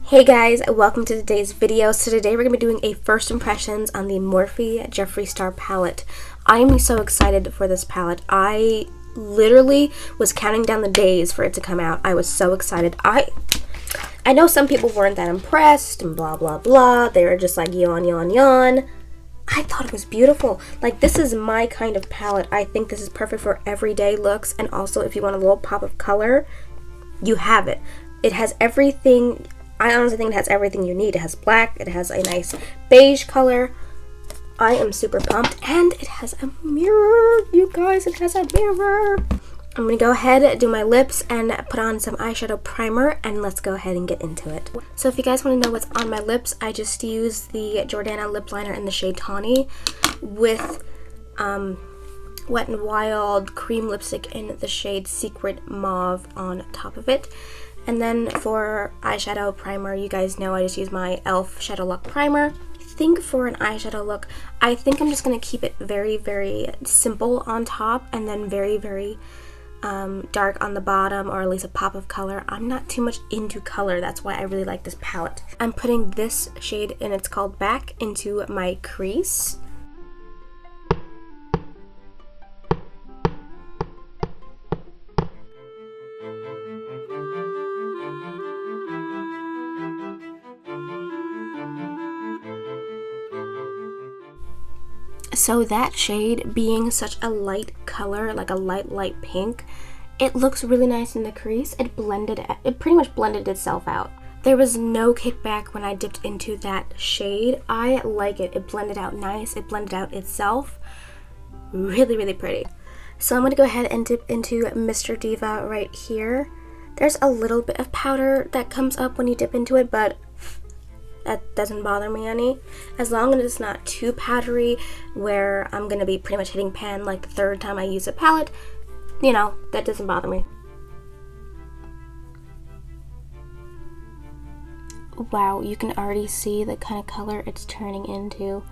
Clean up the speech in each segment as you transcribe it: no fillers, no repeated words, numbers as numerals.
Hey guys, welcome to today's video. So today we're going to be doing a first impressions on the Morphe Jeffree Star palette. I am so excited for this palette. I literally was counting down the days for it to come out. I was so excited. I know some people weren't that impressed and blah blah blah. They were just like yawn yawn yawn. I thought it was beautiful. Like, this is my kind of palette. I think this is perfect for everyday looks, and also if you want a little pop of color, you have it. It has everything. I honestly think it has everything you need. It has black, it has a nice beige color. I am super pumped, and it has a mirror, you guys, it has a mirror. I'm gonna go ahead and do my lips and put on some eyeshadow primer, and let's go ahead and get into it. So if you guys want to know what's on my lips, I just used the Jordana lip liner in the shade Tawny with Wet n Wild cream lipstick in the shade Secret Mauve on top of it. And then for eyeshadow primer, you guys know I just use my e.l.f. Shadow Lock Primer. I think for an eyeshadow look, I think I'm just going to keep it very, very simple on top and then very, very dark on the bottom, or at least a pop of color. I'm not too much into color, that's why I really like this palette. I'm putting this shade, and it's called Back, into my crease. So that shade being such a light color, like a light pink, it looks really nice in the crease. It pretty much blended itself out. There was no kickback when I dipped into that shade. I like it. It blended out nice. It blended out itself. Really, really pretty. So I'm going to go ahead and dip into Mr. Diva right here. There's a little bit of powder that comes up when you dip into it, but that doesn't bother me any, as long as it's not too powdery where I'm gonna be pretty much hitting pan like the third time I use a palette. You know, that doesn't bother me. Wow, you can already see the kind of color it's turning into.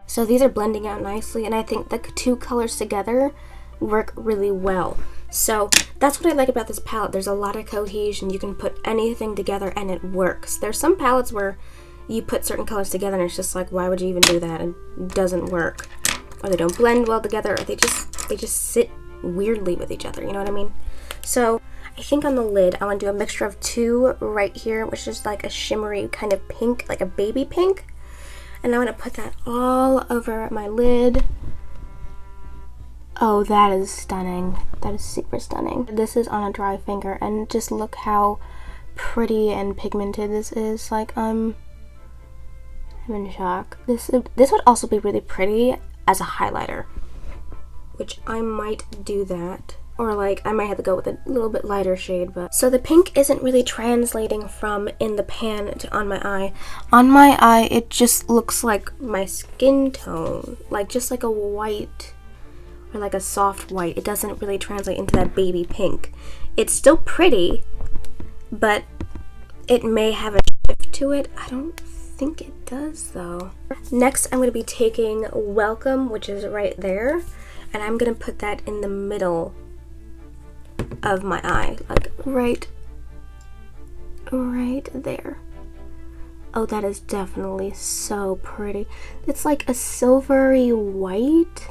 So these are blending out nicely, and I think the two colors together work really well. So that's what I like about this palette. There's a lot of cohesion. You can put anything together and it works. There's some palettes where you put certain colors together and it's just like, why would you even do that? And it doesn't work. Or they don't blend well together, or they just sit weirdly with each other, you know what I mean? So I think on the lid I want to do a mixture of two right here, which is like a shimmery kind of pink, like a baby pink. And I want to put that all over my lid. Oh, that is stunning. That is super stunning. This is on a dry finger, and just look how pretty and pigmented this is. Like, I'm in shock. This would also be really pretty as a highlighter, which I might do that. Or like, I might have to go with a little bit lighter shade, but... So the pink isn't really translating from in the pan to on my eye. On my eye, it just looks like my skin tone. Like, just like a white... or like a soft white. It doesn't really translate into that baby pink. It's still pretty, but it may have a shift to it. I don't think it does though. Next, I'm going to be taking Welcome, which is right there, and I'm going to put that in the middle of my eye, like right there. Oh, that is definitely so pretty. It's like a silvery white.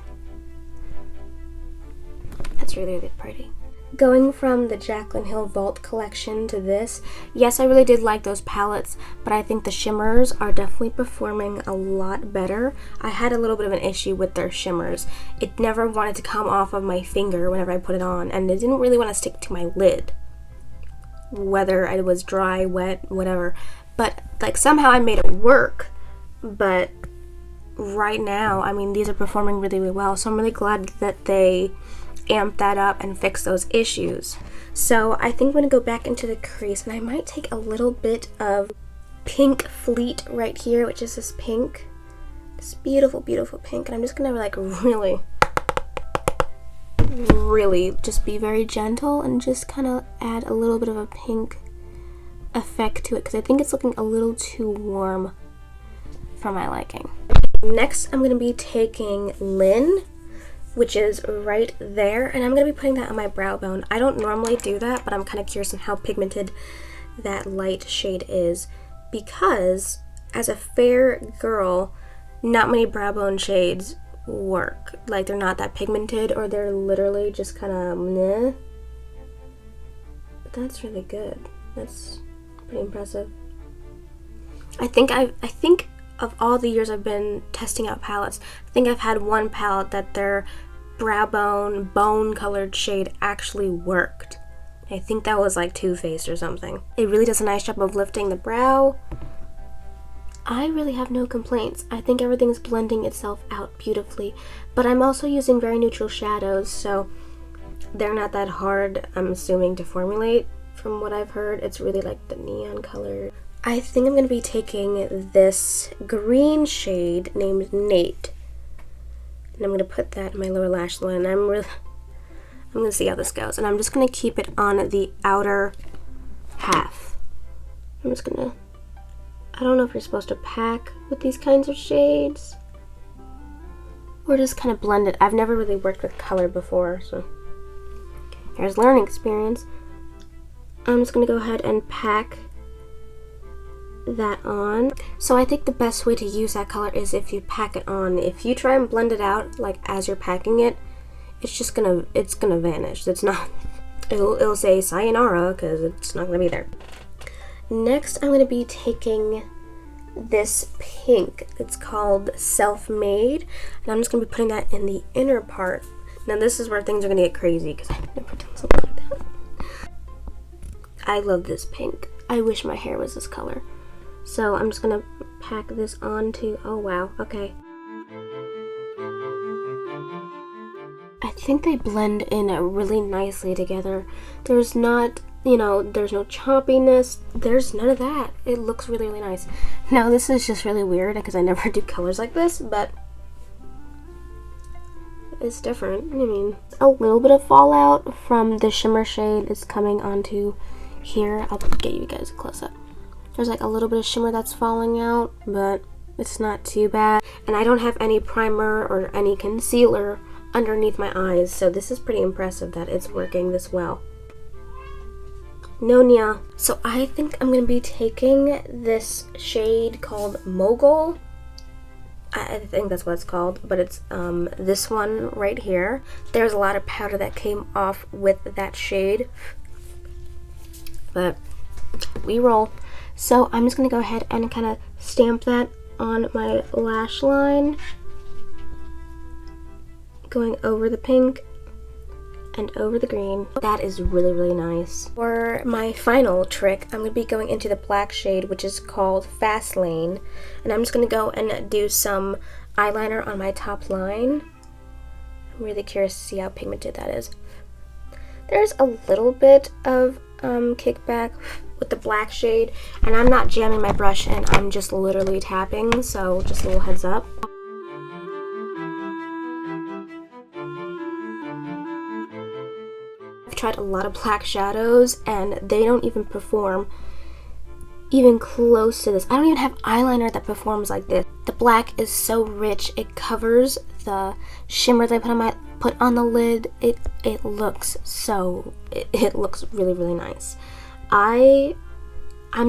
That's really, really pretty. Going from the Jaclyn Hill Vault collection to this, yes, I really did like those palettes, but I think the shimmers are definitely performing a lot better. I had a little bit of an issue with their shimmers. It never wanted to come off of my finger whenever I put it on, and it didn't really want to stick to my lid, whether it was dry, wet, whatever. But like, somehow I made it work. But right now, I mean, these are performing really, really well, so I'm really glad that they amp that up and fix those issues. So I think I'm going to go back into the crease, and I might take a little bit of Pink Fleet right here, which is this pink, this beautiful, beautiful pink, and I'm just going to like really just be very gentle and just kind of add a little bit of a pink effect to it, because I think it's looking a little too warm for my liking. Next, I'm going to be taking Lynn which is right there, and I'm going to be putting that on my brow bone. I don't normally do that, but I'm kind of curious on how pigmented that light shade is, because as a fair girl, not many brow bone shades work. Like, they're not that pigmented, or they're literally just kind of meh. But that's really good. That's pretty impressive. I think of all the years I've been testing out palettes, I think I've had one palette that their brow bone colored shade actually worked. I think that was like Too Faced or something. It really does a nice job of lifting the brow. I really have no complaints. I think everything's blending itself out beautifully, but I'm also using very neutral shadows, so they're not that hard, I'm assuming, to formulate. From what I've heard, it's really like the neon color. I think I'm going to be taking this green shade named Nate, and I'm going to put that in my lower lash line. I'm going to see how this goes, and I'm just going to keep it on the outer half. I'm just going to, I don't know if you're supposed to pack with these kinds of shades or just kind of blend it. I've never really worked with color before, so here's learning experience. I'm just going to go ahead and pack that on. So I think the best way to use that color is if you pack it on. If you try and blend it out like as you're packing it, it's gonna vanish. It's not, it'll say sayonara because it's not gonna be there. Next, I'm gonna be taking this pink. It's called Self-Made, and I'm just gonna be putting that in the inner part. Now this is where things are gonna get crazy because I've never done something like that. I love this pink. I wish my hair was this color. So I'm just gonna pack this onto, oh wow, okay. I think they blend in really nicely together. There's not, there's no choppiness. There's none of that. It looks really, really nice. Now this is just really weird because I never do colors like this, but it's different. I mean, a little bit of fallout from the shimmer shade is coming onto here. I'll get you guys a close-up. There's like a little bit of shimmer that's falling out, but it's not too bad. And I don't have any primer or any concealer underneath my eyes, so this is pretty impressive that it's working this well. Nonya. So I think I'm going to be taking this shade called Mogul. I think that's what it's called, but it's this one right here. There's a lot of powder that came off with that shade, but we roll. So I'm just going to go ahead and kind of stamp that on my lash line, going over the pink and over the green. That is really, really nice. For my final trick, I'm going to be going into the black shade, which is called Fast Lane, and I'm just going to go and do some eyeliner on my top line. I'm really curious to see how pigmented that is. There's a little bit of kickback with the black shade, and I'm not jamming my brush in, I'm just literally tapping, so just a little heads up. I've tried a lot of black shadows and they don't even perform even close to this. I don't even have eyeliner that performs like this. The black is so rich, it covers the shimmer that I put on the lid. It looks really, really nice. I'm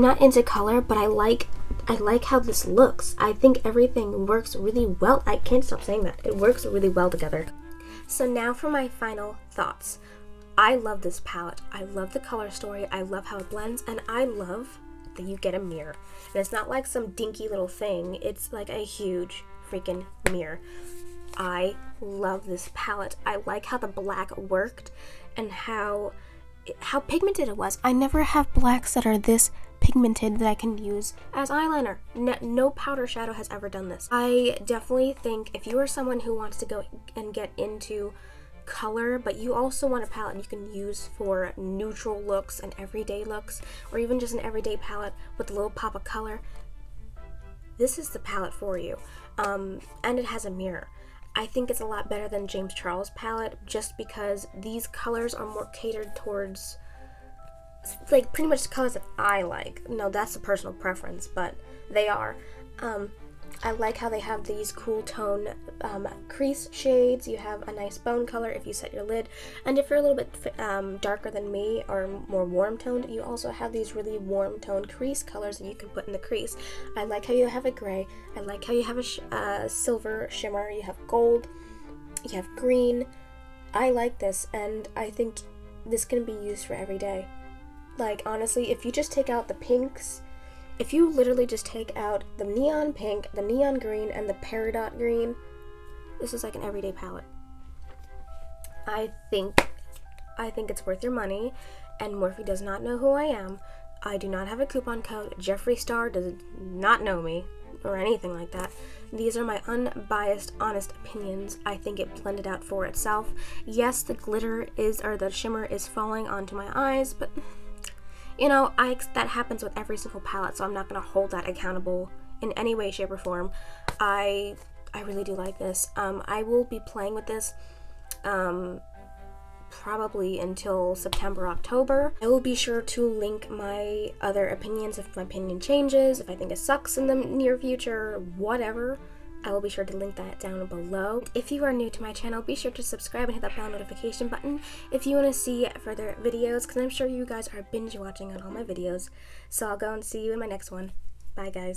not into color, but I like how this looks. I think everything works really well. I can't stop saying that. It works really well together. So now for my final thoughts. I love this palette. I love the color story. I love how it blends, and I love that you get a mirror. And it's not like some dinky little thing. It's like a huge freaking mirror. I love this palette. I like how the black worked and how pigmented it was. I never have blacks that are this pigmented that I can use as eyeliner. No powder shadow has ever done this. I definitely think if you are someone who wants to go and get into color, but you also want a palette you can use for neutral looks and everyday looks, or even just an everyday palette with a little pop of color, this is the palette for you. And it has a mirror. I think it's a lot better than James Charles' palette, just because these colors are more catered towards, like, pretty much the colors that I like. No, that's a personal preference, but they are. I like how they have these cool tone crease shades. You have a nice bone color if you set your lid, and if you're a little bit darker than me or more warm toned, you also have these really warm toned crease colors that you can put in the crease. I like how you have a gray. I like how you have a silver shimmer. You have gold. You have green. I like this, and I think this can be used for every day. Like, honestly, if you just take out the pinks, if you literally just take out the neon pink, the neon green, and the peridot green, this is like an everyday palette. I think it's worth your money, and Morphe does not know who I am. I do not have a coupon code. Jeffree Star does not know me or anything like that. These are my unbiased, honest opinions. I think it blended out for itself. Yes, the glitter the shimmer is falling onto my eyes, but you know, that happens with every single palette, so I'm not going to hold that accountable in any way, shape, or form. I really do like this. I will be playing with this probably until September, October. I will be sure to link my other opinions if my opinion changes, if I think it sucks in the near future, whatever. I will be sure to link that down below. If you are new to my channel, be sure to subscribe and hit that bell notification button if you want to see further videos, because I'm sure you guys are binge watching on all my videos. So I'll go and see you in my next one. Bye, guys.